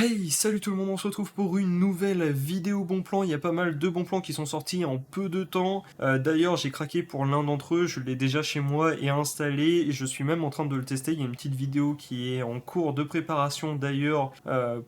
Hey, salut tout le monde, on se retrouve pour une nouvelle vidéo bon plan. Il y a pas mal de bons plans qui sont sortis en peu de temps. D'ailleurs, j'ai craqué pour l'un d'entre eux, je l'ai déjà chez moi et installé. Et je suis même en train de le tester. Il y a une petite vidéo qui est en cours de préparation d'ailleurs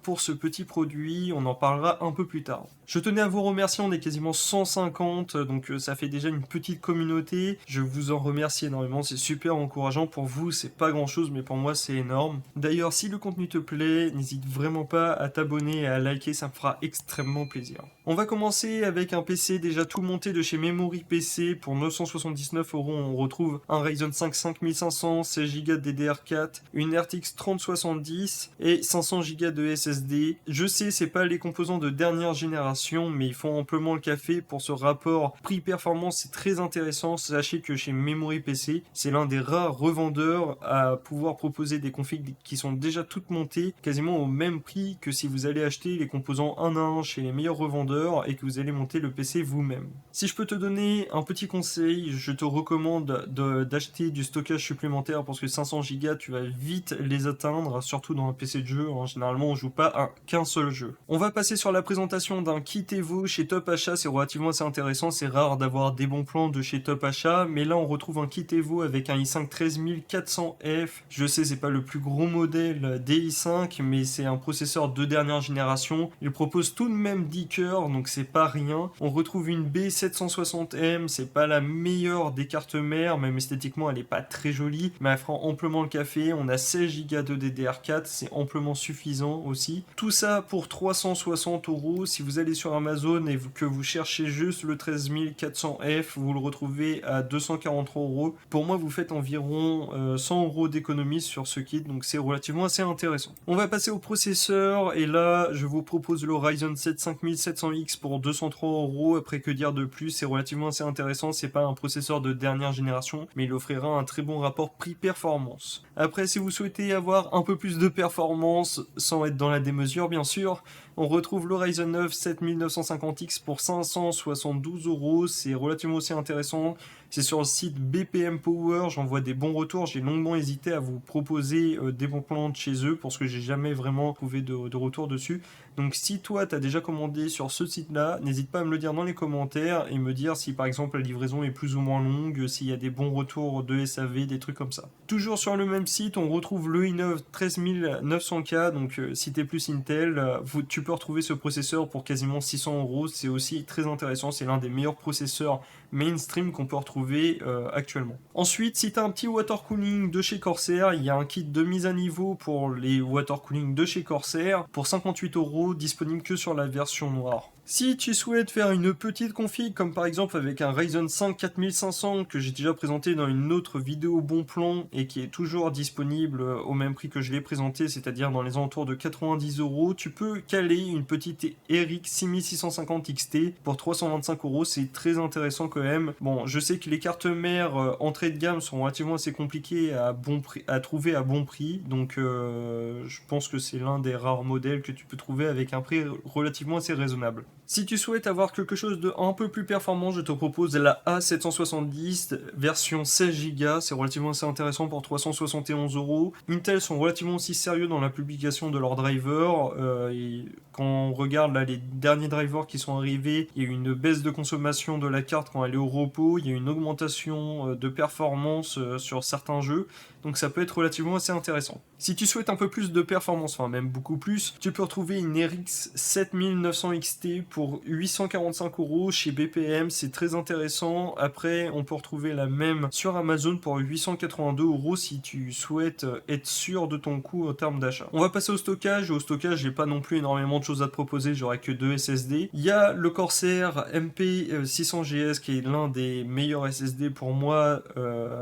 pour ce petit produit. On en parlera un peu plus tard. Je tenais à vous remercier, on est quasiment 150, donc ça fait déjà une petite communauté. Je vous en remercie énormément, c'est super encourageant. Pour vous, c'est pas grand chose, mais pour moi, c'est énorme. D'ailleurs, si le contenu te plaît, n'hésite vraiment pas à t'abonner et à liker, ça me fera extrêmement plaisir. On va commencer avec un PC déjà tout monté de chez Memory PC pour 979 euros. On retrouve un Ryzen 5 5500, 16 Go de DDR4, une RTX 3070 et 500 Go de SSD. Je sais, c'est pas les composants de dernière génération, mais ils font amplement le café pour ce rapport prix-performance. C'est très intéressant. Sachez que chez Memory PC, c'est l'un des rares revendeurs à pouvoir proposer des configs qui sont déjà toutes montées, quasiment au même prix que si vous allez acheter les composants un à un chez les meilleurs revendeurs et que vous allez monter le PC vous-même. Si je peux te donner un petit conseil, je te recommande d'acheter du stockage supplémentaire parce que 500 Go, tu vas vite les atteindre, surtout dans un PC de jeu. Généralement, on joue pas à qu'un seul jeu. On va passer sur la présentation d'un kit Evo chez Top Achat. C'est relativement assez intéressant. C'est rare d'avoir des bons plans de chez Top Achat, mais là, on retrouve un kit Evo avec un i5 13400F. Je sais, c'est pas le plus gros modèle des i5, mais c'est un processeur de dernière génération. Il propose tout de même 10 cœurs, donc c'est pas rien. On retrouve une B760M, c'est pas la meilleure des cartes mères, même esthétiquement elle est pas très jolie, mais elle fera amplement le café. On a 16 Go de DDR4, c'est amplement suffisant aussi. Tout ça pour 360 euros. Si vous allez sur Amazon et que vous cherchez juste le 13400F, vous le retrouvez à 243 euros. Pour moi, vous faites environ 100 euros d'économie sur ce kit, donc c'est relativement assez intéressant. On va passer au processeur, et là, je vous propose le Ryzen 7 5700X pour 203 euros. Après, que dire de plus, c'est relativement assez intéressant. C'est pas un processeur de dernière génération, mais il offrira un très bon rapport prix-performance. Après, si vous souhaitez avoir un peu plus de performance, sans être dans la démesure bien sûr, on retrouve le Ryzen 9 7950X pour 572 euros. C'est relativement aussi intéressant. C'est sur le site BPM Power, j'en vois des bons retours. J'ai longuement hésité à vous proposer des bons plans de chez eux parce que j'ai jamais vraiment trouvé de retour dessus. Donc si toi t'as déjà commandé sur ce site-là, n'hésite pas à me le dire dans les commentaires et me dire si par exemple la livraison est plus ou moins longue, s'il y a des bons retours de SAV, des trucs comme ça. Toujours sur le même site, on retrouve le i9 13900K, donc si t'es plus Intel, tu peux retrouver ce processeur pour quasiment 600 euros. C'est aussi très intéressant, c'est l'un des meilleurs processeurs mainstream qu'on peut retrouver actuellement. Ensuite, si tu as un petit water cooling de chez Corsair, il y a un kit de mise à niveau pour les water cooling de chez Corsair pour 58 euros, disponible que sur la version noire. Si tu souhaites faire une petite config, comme par exemple avec un Ryzen 5 4500 que j'ai déjà présenté dans une autre vidéo bon plan et qui est toujours disponible au même prix que je l'ai présenté, c'est-à-dire dans les alentours de 90 euros, tu peux caler une petite RX 6650 XT pour 325 euros. C'est très intéressant quand même. Bon, je sais que les cartes mères entrée de gamme sont relativement assez compliquées à trouver à bon prix, donc je pense que c'est l'un des rares modèles que tu peux trouver avec un prix relativement assez raisonnable. Si tu souhaites avoir quelque chose de un peu plus performant, je te propose la A770 version 16 Go. C'est relativement assez intéressant pour 371 euros. Intel sont relativement aussi sérieux dans la publication de leurs drivers. Et quand on regarde là, les derniers drivers qui sont arrivés, il y a eu une baisse de consommation de la carte quand elle est au repos. Il y a une augmentation de performance sur certains jeux. Donc ça peut être relativement assez intéressant. Si tu souhaites un peu plus de performance, enfin même beaucoup plus, tu peux retrouver une RX 7900 XT pour 845 euros chez BPM, c'est très intéressant. Après, on peut retrouver la même sur Amazon pour 882 euros si tu souhaites être sûr de ton coût en termes d'achat. On va passer au stockage. Au stockage, j'ai pas non plus énormément de choses à te proposer, j'aurai que 2 SSD. Il y a le Corsair MP600GS qui est l'un des meilleurs SSD pour moi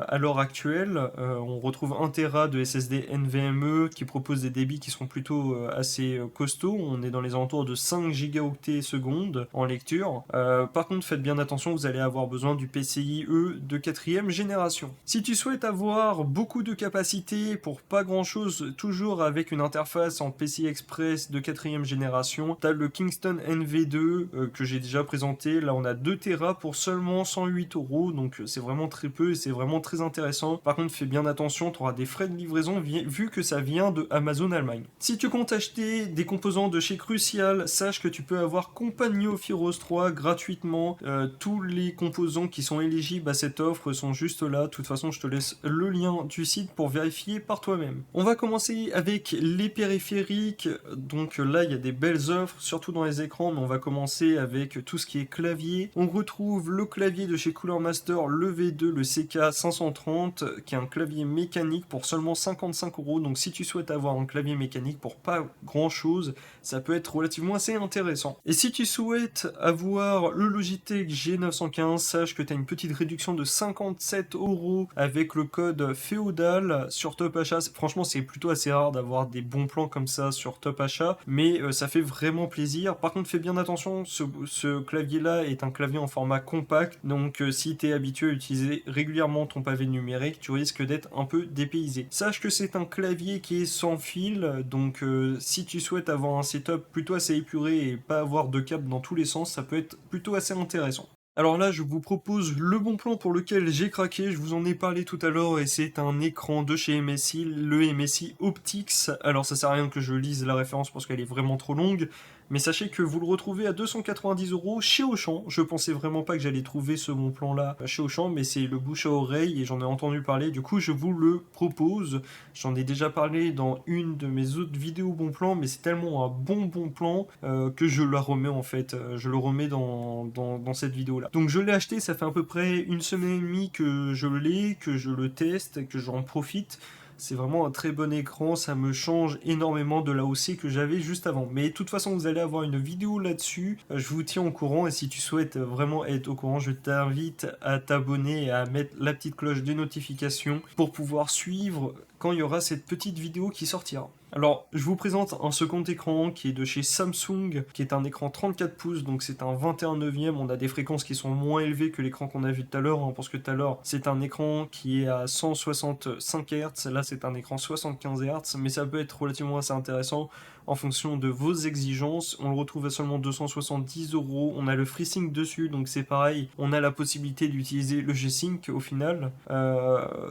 à l'heure actuelle. On retrouve 1 Tera de SSD NVMe qui propose des débits qui sont plutôt assez costauds. On est dans les alentours de 5 gigaoctets seconde en lecture. Par contre, faites bien attention, vous allez avoir besoin du PCIe de 4ème génération. Si tu souhaites avoir beaucoup de capacité pour pas grand chose, toujours avec une interface en PCI Express de 4ème génération, tu as le Kingston NV2 que j'ai déjà présenté. Là, on a 2 Tera pour seulement 108 euros, donc c'est vraiment très peu et c'est vraiment très intéressant. Par contre, fais bien attention attention, tu auras des frais de livraison vu que ça vient de Amazon Allemagne. Si tu comptes acheter des composants de chez Crucial, sache que tu peux avoir Compagno Heroes 3 gratuitement. Tous les composants qui sont éligibles à cette offre sont juste là. De toute façon, je te laisse le lien du site pour vérifier par toi-même. On va commencer avec les périphériques. Donc là, il y a des belles offres, surtout dans les écrans, mais on va commencer avec tout ce qui est clavier. On retrouve le clavier de chez Cooler Master, le V2, le CK530, qui est un clavier mécanique pour seulement 55 €. Donc si tu souhaites avoir un clavier mécanique pour pas grand chose, ça peut être relativement assez intéressant. Et si tu souhaites avoir le Logitech G915, sache que tu as une petite réduction de 57 € avec le code féodal sur Top Achat. Franchement, c'est plutôt assez rare d'avoir des bons plans comme ça sur Top Achat, mais ça fait vraiment plaisir. Par contre, fais bien attention, ce clavier-là est un clavier en format compact, donc si tu es habitué à utiliser régulièrement ton pavé numérique, tu risques d'être un peu dépaysé. Sache que c'est un clavier qui est sans fil, donc si tu souhaites avoir un setup plutôt assez épuré et pas avoir de câbles dans tous les sens, ça peut être plutôt assez intéressant. Alors là, je vous propose le bon plan pour lequel j'ai craqué, je vous en ai parlé tout à l'heure, et c'est un écran de chez MSI, le MSI Optix. Alors ça sert à rien que je lise la référence parce qu'elle est vraiment trop longue, mais sachez que vous le retrouvez à 290 € chez Auchan. Je pensais vraiment pas que j'allais trouver ce bon plan là chez Auchan, mais c'est le bouche à oreille et j'en ai entendu parler, du coup je vous le propose. J'en ai déjà parlé dans une de mes autres vidéos bon plan, mais c'est tellement un bon plan que je la remets en fait, je le remets dans cette vidéo là. Donc je l'ai acheté, ça fait à peu près une semaine et demie que je l'ai, que je le teste, que j'en profite. C'est vraiment un très bon écran, ça me change énormément de l'AOC que j'avais juste avant. Mais de toute façon, vous allez avoir une vidéo là-dessus, je vous tiens au courant, et si tu souhaites vraiment être au courant, je t'invite à t'abonner et à mettre la petite cloche de notification pour pouvoir suivre quand il y aura cette petite vidéo qui sortira. Alors, je vous présente un second écran qui est de chez Samsung, qui est un écran 34 pouces, donc c'est un 21/9. On a des fréquences qui sont moins élevées que l'écran qu'on a vu tout à l'heure, parce que tout à l'heure, c'est un écran qui est à 165 Hz, là c'est un écran 75 Hz, mais ça peut être relativement assez intéressant en fonction de vos exigences. On le retrouve à seulement 270 €. On a le FreeSync dessus, donc c'est pareil. On a la possibilité d'utiliser le G-Sync au final.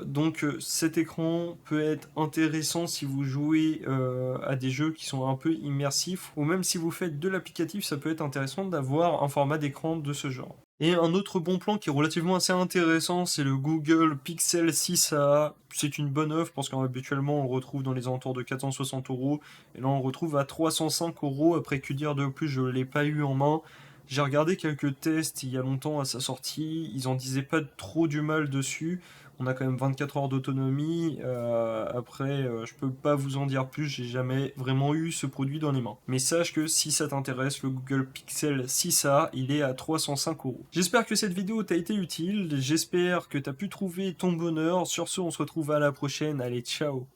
Donc cet écran peut être intéressant si vous jouez à des jeux qui sont un peu immersifs, ou même si vous faites de l'applicatif, ça peut être intéressant d'avoir un format d'écran de ce genre. Et un autre bon plan qui est relativement assez intéressant, c'est le Google Pixel 6a. C'est une bonne offre parce qu'habituellement on le retrouve dans les alentours de 460 €. Et là on le retrouve à 305 €. Après, que dire de plus, je ne l'ai pas eu en main. J'ai regardé quelques tests il y a longtemps à sa sortie, ils en disaient pas trop du mal dessus. On a quand même 24 heures d'autonomie. Après, je peux pas vous en dire plus, j'ai jamais vraiment eu ce produit dans les mains. Mais sache que si ça t'intéresse, le Google Pixel 6a, il est à 305 €. J'espère que cette vidéo t'a été utile, j'espère que t'as pu trouver ton bonheur. Sur ce, on se retrouve à la prochaine, allez ciao!